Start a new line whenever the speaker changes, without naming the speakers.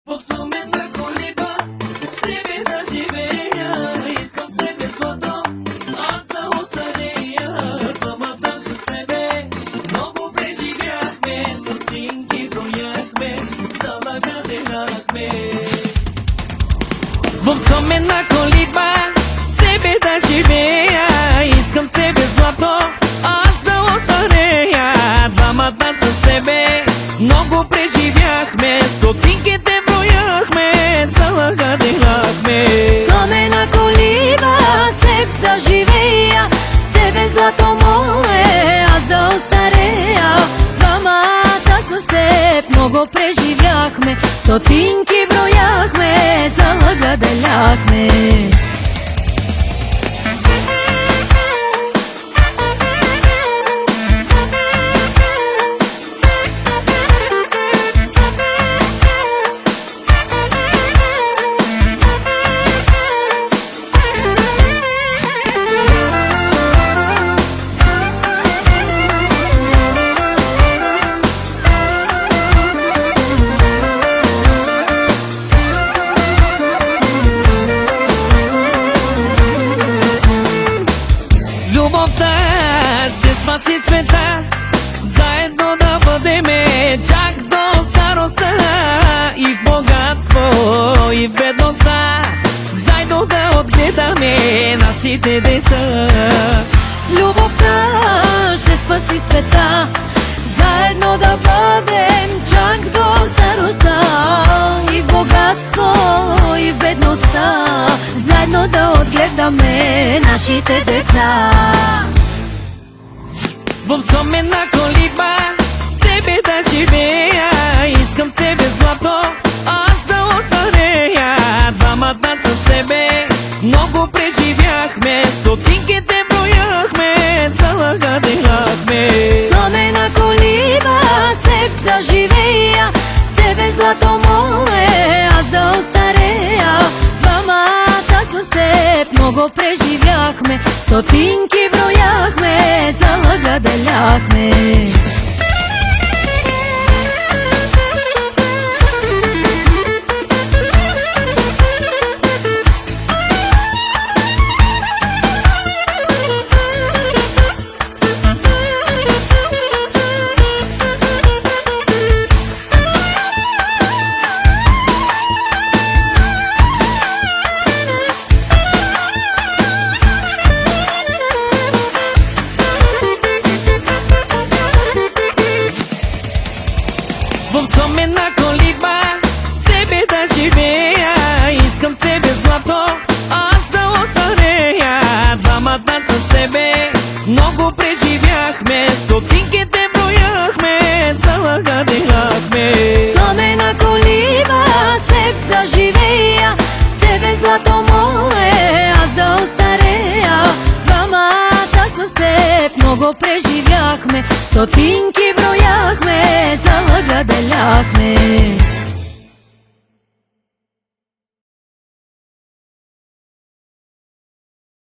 Посумена колиба, с тебе да живея, искам с тебе злато, аз да остарея. Двамата с тебе много преживяхме, стотинки брояхме, залага делахме. В сумена колиба, с тебе да живея, искам с тебе злато, аз да остарея. Двамата с тебе много преживяхме, стотинките брояхме, залага делахме.
Сломена колиба, с теб да живея, с тебе злато мое, аз да остарея. Двамата с теб много преживяхме, стотинки брояхме, залага деляхме.
Любовта ще спаси света, заедно да бъдеме чак до старостта. И в богатство, и в бедността, заедно да отгледаме нашите деца.
Любовта ще спаси света, заедно да бъдем чак до старостта. И в богатство, и в бедността, заедно да отгледаме нашите деца.
В сумена колиба, с тебе да живея, искам с тебе злато, аз да остарея. Двамата с тебе много преживяхме, стотинките брояхме, залага делахме.
Сломена колиба, с теб да живея, с тебе злато мое, аз да остарея. Двамата с теб много преживяхме, стотинки брояхме, залага деляхме.
В сумена колиба, с тебе да живея, искам с тебе злато, аз да остарея. Двамата с тебе много преживяхме, стотинките брояхме, залага делахме.
Сломена колиба, с теб да живея, с тебе злато мое, аз да остарея. Двамата с теб много преживяхме, стотинки брояхме,